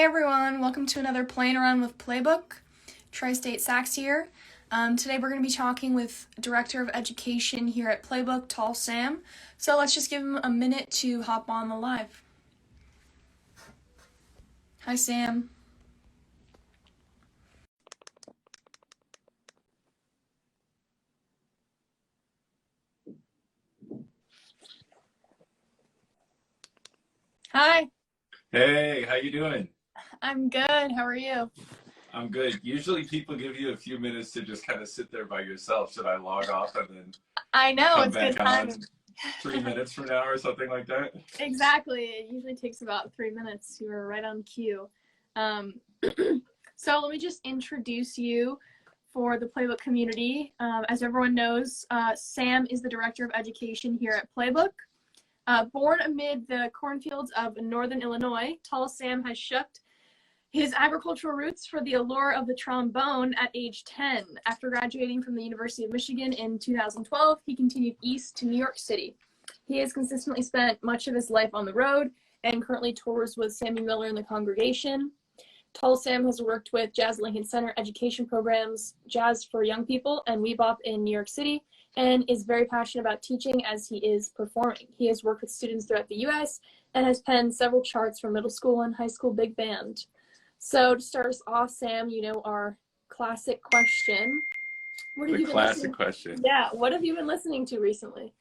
Hey everyone, welcome to another Playing Around with Playbook. Tri-State Sax here. Today we're going to be talking with Director of Education here at Playbook, Tall Sam. So let's just give him a minute to hop on the live. Hi Sam. Hi. Hey, how you doing? I'm good. How are you? I'm good. Usually people give you a few minutes to just kind of sit there by yourself. Should I log off and then I know, come it's good back on timing. 3 minutes from now or something like that? Exactly. It usually takes about 3 minutes. You were right on cue. Um, so let me just introduce you for the Playbook community. As everyone knows, Sam is the Director of Education here at Playbook. Born amid the cornfields of northern Illinois, Tall Sam has shucked his agricultural roots for the allure of the trombone at age 10. After graduating from the University of Michigan in 2012, he continued east to New York City. He has consistently spent much of his life on the road and currently tours with Sammy Miller and the Congregation. Tall Sam has worked with Jazz Lincoln Center education programs, Jazz for Young People, and Bebop in New York City, and is very passionate about teaching as he is performing. He has worked with students throughout the U.S. and has penned several charts for middle school and high school big band. So to start us off, Sam, you know our classic question. What have The you been classic listening? question. Yeah, what have you been listening to recently?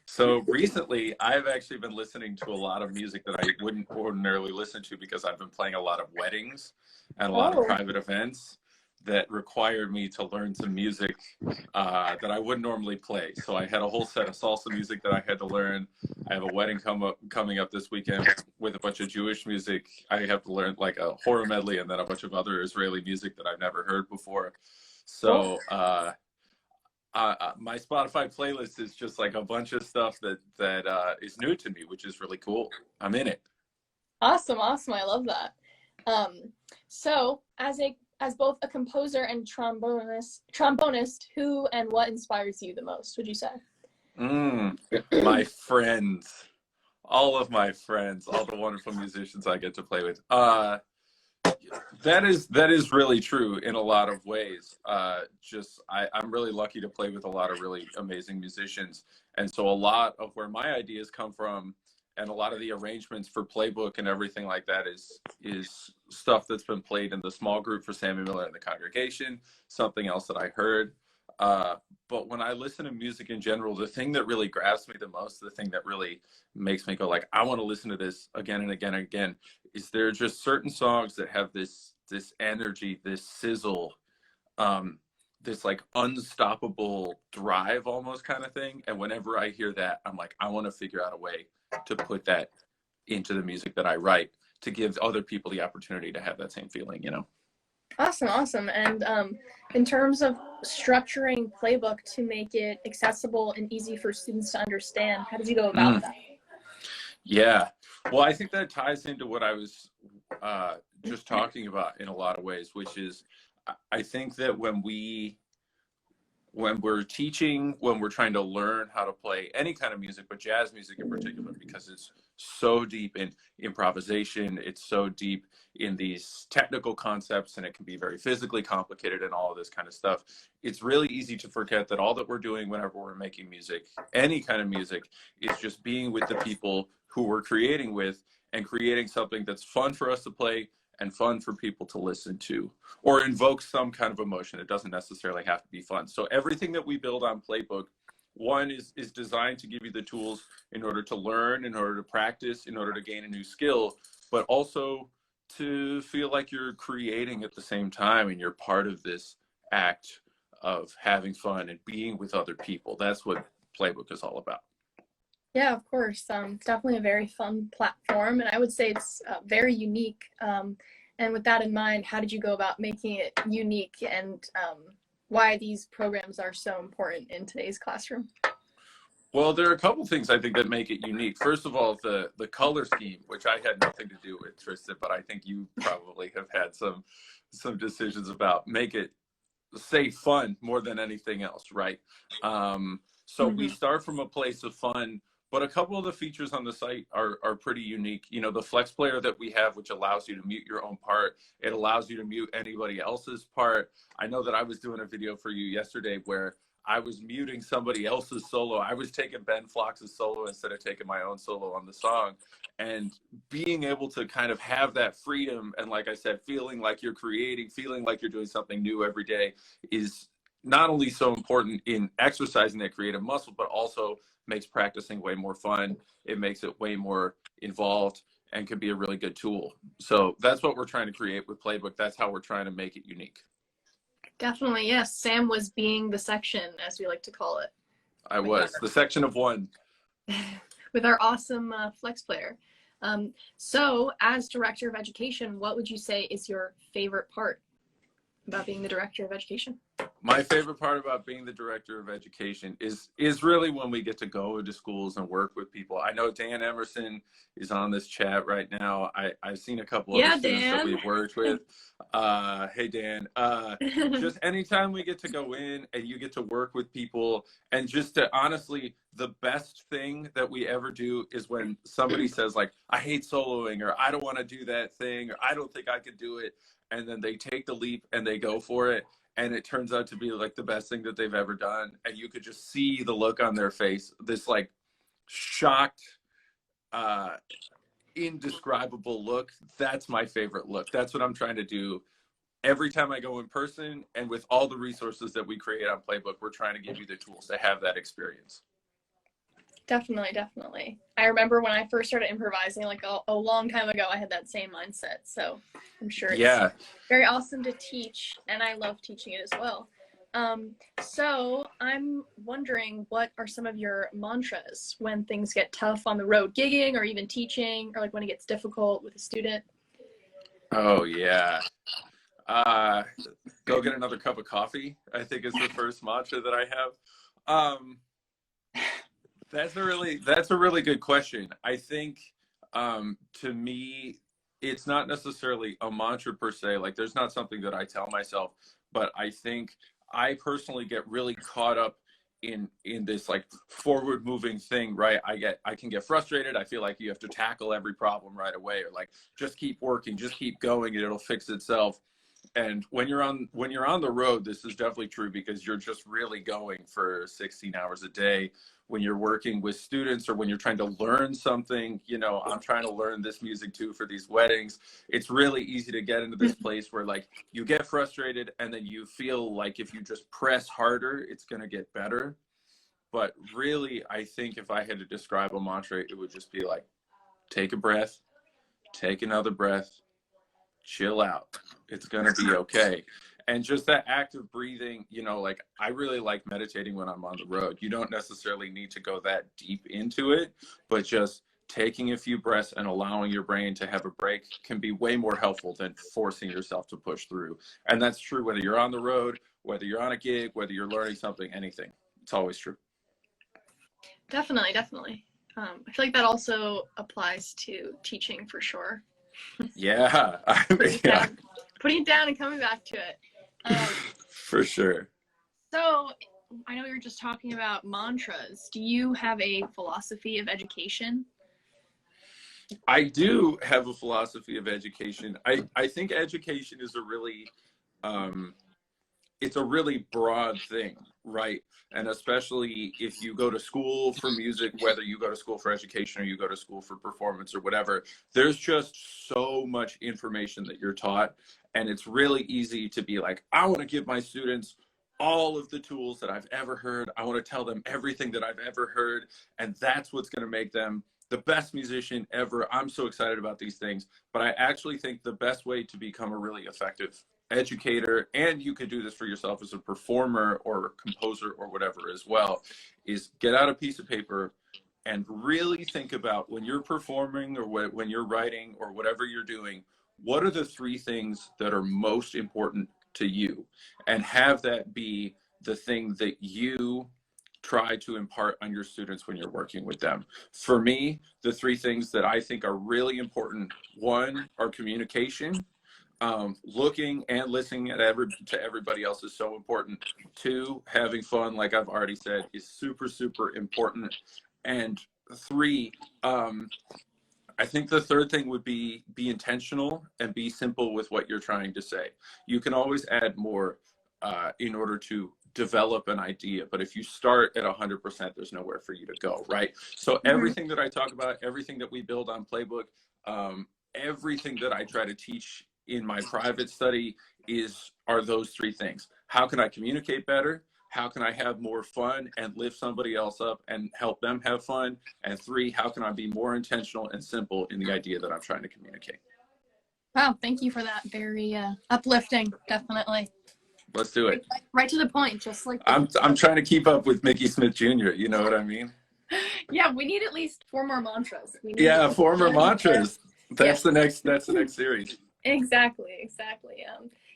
So recently, I've actually been listening to a lot of music that I wouldn't ordinarily listen to because I've been playing a lot of weddings and a lot of private events that required me to learn some music that I wouldn't normally play. So I had a whole set of salsa music that I had to learn. I have a wedding coming up this weekend with a bunch of Jewish music. I have to learn like a horror medley and then a bunch of other Israeli music that I've never heard before. So my Spotify playlist is just like a bunch of stuff that is new to me, which is really cool. I'm in it. Awesome. I love that. So as both a composer and trombonist, who and what inspires you the most, would you say? My friends, all of my friends, all the wonderful musicians I get to play with. That is really true in a lot of ways. I'm really lucky to play with a lot of really amazing musicians, and so a lot of where my ideas come from, and a lot of the arrangements for Playbook and everything like that is stuff that's been played in the small group for Sammy Miller and the Congregation. Something else that I heard. But when I listen to music in general, the thing that really grabs me the most, the thing that really makes me go like, I want to listen to this again and again and again, is there are just certain songs that have this energy, this sizzle, this like unstoppable drive almost kind of thing. And whenever I hear that, I'm like, I want to figure out a way to put that into the music that I write to give other people the opportunity to have that same feeling, you know? Awesome. And in terms of structuring Playbook to make it accessible and easy for students to understand, how did you go about that? Yeah, well, I think that ties into what I was just talking about in a lot of ways, which is I think that when we're teaching, when we're trying to learn how to play any kind of music, but jazz music in particular, because it's so deep in improvisation, it's so deep in these technical concepts, and it can be very physically complicated and all of this kind of stuff. It's really easy to forget that all that we're doing whenever we're making music, any kind of music, is just being with the people who we're creating with and creating something that's fun for us to play and fun for people to listen to, or invoke some kind of emotion. It doesn't necessarily have to be fun. So everything that we build on Playbook, one is designed to give you the tools in order to learn, in order to practice, in order to gain a new skill, but also to feel like you're creating at the same time and you're part of this act of having fun and being with other people. That's what Playbook is all about. Yeah, of course. It's definitely a very fun platform, and I would say it's very unique. And with that in mind, how did you go about making it unique, and why these programs are so important in today's classroom? Well, there are a couple things I think that make it unique. First of all, the color scheme, which I had nothing to do with, Tristan, but I think you probably have had some decisions about, make it say fun more than anything else, right? So we start from a place of fun, but a couple of the features on the site are pretty unique. You know, the Flex player that we have, which allows you to mute your own part. It allows you to mute anybody else's part. I know that I was doing a video for you yesterday where I was muting somebody else's solo. I was taking Ben Flox's solo instead of taking my own solo on the song. And being able to kind of have that freedom, and like I said, feeling like you're creating, feeling like you're doing something new every day is not only so important in exercising that creative muscle, but also makes practicing way more fun. It makes it way more involved and can be a really good tool. So that's what we're trying to create with Playbook. That's how we're trying to make it unique. Definitely, yes. Sam was being the section, as we like to call it. I was the section of one. With our awesome Flex player. So as director of education, what would you say is your favorite part about being the director of education? My favorite part about being the director of education is really when we get to go into schools and work with people. I know Dan Emerson is on this chat right now. I've seen a couple of the students that we've worked with. Hey, Dan. Just anytime we get to go in and you get to work with people, and just to honestly, the best thing that we ever do is when somebody says like, I hate soloing, or I don't want to do that thing, or I don't think I could do it. And then they take the leap and they go for it. And it turns out to be like the best thing that they've ever done. And you could just see the look on their face, this like shocked, indescribable look. That's my favorite look. That's what I'm trying to do every time I go in person. And with all the resources that we create on Playbook, we're trying to give you the tools to have that experience. Definitely, definitely. I remember when I first started improvising, like a long time ago, I had that same mindset. So I'm sure it's very awesome to teach, and I love teaching it as well. So I'm wondering, what are some of your mantras when things get tough on the road gigging, or even teaching, or like when it gets difficult with a student? Oh, yeah. Go get another cup of coffee, I think is the first mantra that I have. That's a really good question. I think to me, it's not necessarily a mantra per se. Like there's not something that I tell myself, but I think I personally get really caught up in this like forward moving thing, right? I can get frustrated. I feel like you have to tackle every problem right away, or like just keep working, just keep going, and it'll fix itself. And when you're on the road, this is definitely true, because you're just really going for 16 hours a day. When you're working with students, or when you're trying to learn something, you know, I'm trying to learn this music too for these weddings. It's really easy to get into this place where like you get frustrated, and then you feel like if you just press harder, it's going to get better. But really, I think if I had to describe a mantra, it would just be like, take a breath, take another breath, chill out. It's going to be okay. And just that act of breathing, you know, like I really like meditating when I'm on the road. You don't necessarily need to go that deep into it, but just taking a few breaths and allowing your brain to have a break can be way more helpful than forcing yourself to push through. And that's true whether you're on the road, whether you're on a gig, whether you're learning something, anything. It's always true. Definitely, definitely. I feel like that also applies to teaching for sure. Yeah. Putting it down and coming back to it. For sure. So I know we were just talking about mantras. Do you have a philosophy of education? I do have a philosophy of education. I think education is a really, it's a really broad thing, right? And especially if you go to school for music, whether you go to school for education or you go to school for performance or whatever, there's just so much information that you're taught. And it's really easy to be like, I want to give my students all of the tools that I've ever heard. I want to tell them everything that I've ever heard. And that's what's going to make them the best musician ever. I'm so excited about these things. But I actually think the best way to become a really effective educator, and you could do this for yourself as a performer or a composer or whatever as well, is get out a piece of paper and really think about, when you're performing or when you're writing or whatever you're doing, what are the three things that are most important to you, and have that be the thing that you try to impart on your students when you're working with them. For me, the three things that I think are really important, one, are communication. Looking and listening to everybody else is so important. Two, having fun, like I've already said, is super, super important. And 3, I think the third thing would be intentional and be simple with what you're trying to say. You can always add more in order to develop an idea, but if you start at 100%, there's nowhere for you to go, right? So everything that I talk about, everything that we build on Playbook, everything that I try to teach in my private study are those 3 things. How can I communicate better? How can I have more fun and lift somebody else up and help them have fun? And 3, how can I be more intentional and simple in the idea that I'm trying to communicate? Wow, thank you for that. Very uplifting, definitely. Let's do it. Right to the point, just like I'm trying to keep up with Mickey Smith Jr., you know what I mean? Yeah, we need at least 4 more mantras. We need 4 more mantras. That's the next series. Exactly.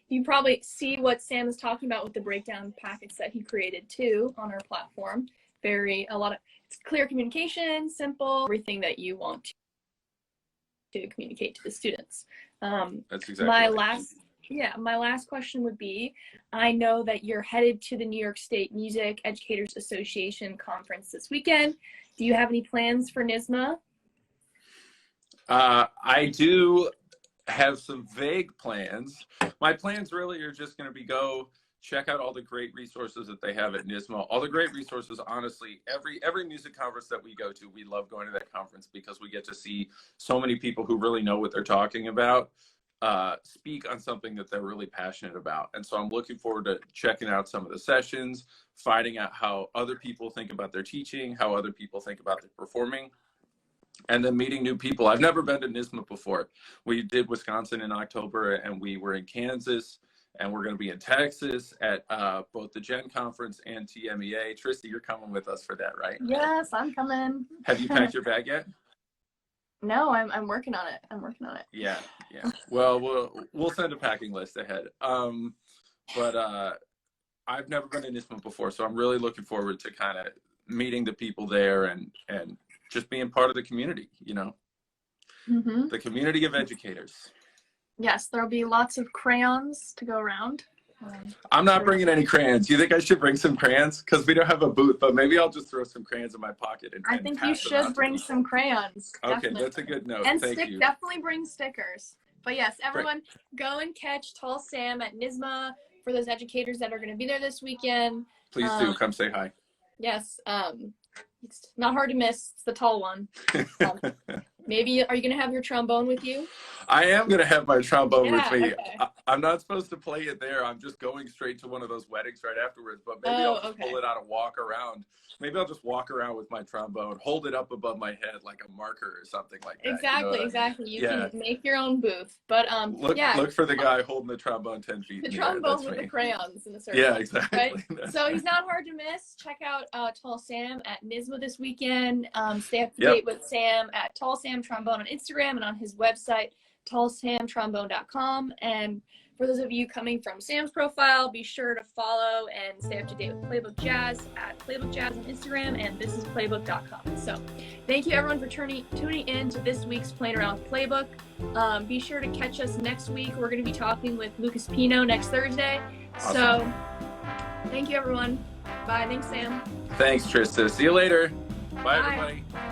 You probably see what Sam is talking about with the breakdown packets that he created too on our platform. It's clear communication, simple, everything that you want to communicate to the students. That's exactly my last question would be, I know that you're headed to the New York State Music Educators Association conference this weekend. Do you have any plans for NYSSMA? I do have some vague plans. My plans really are just going to be go check out all the great resources that they have at NYSSMA. All the great resources, honestly, every music conference that we go to, we love going to that conference because we get to see so many people who really know what they're talking about speak on something that they're really passionate about. And so I'm looking forward to checking out some of the sessions, finding out how other people think about their teaching, how other people think about their performing, and then meeting new people. I've never been to NYSSMA before. We did Wisconsin in October, and we were in Kansas, and we're going to be in Texas at both the Gen Conference and TMEA. Tristy, you're coming with us for that, right? Yes, I'm coming. Have you packed your bag yet? No, I'm working on it. Yeah. Well, we'll send a packing list ahead. But I've never been to NYSSMA before, so I'm really looking forward to kind of meeting the people there and just being part of the community, you know, the community of educators. Yes, there'll be lots of crayons to go around. I'm not bringing any crayons. You think I should bring some crayons? Because we don't have a booth, but maybe I'll just throw some crayons in my pocket. I think you should bring some crayons. Okay, definitely. That's a good note. And Thank you. Definitely bring stickers. But yes, everyone go and catch Tall Sam at NYSSMA for those educators that are going to be there this weekend. Please do come say hi. Yes. It's not hard to miss. It's the tall one. Maybe, are you going to have your trombone with you? I am going to have my trombone with me. Okay. I'm not supposed to play it there. I'm just going straight to one of those weddings right afterwards. But maybe I'll just pull it out and walk around. Maybe I'll just walk around with my trombone, hold it up above my head like a marker or something like that. Exactly. You can make your own booth. But look for the guy holding the trombone 10 feet. The trombone with the crayons in the circle. Yeah, exactly. Right? So he's not hard to miss. Check out Tall Sam at NYSSMA this weekend. Stay up to date with Sam at Tall Sam Trombone on Instagram and on his website, tallsamtrombone.com. And for those of you coming from Sam's profile, be sure to follow and stay up to date with Playbook Jazz at Playbook Jazz on Instagram and thisisplaybook.com. So thank you everyone for tuning in to this week's Playing Around with Playbook. Be sure to catch us next week. We're going to be talking with Lucas Pino next Thursday. Awesome. So thank you everyone. Bye. Thanks, Sam. Thanks, Trista. See you later. Bye. Everybody.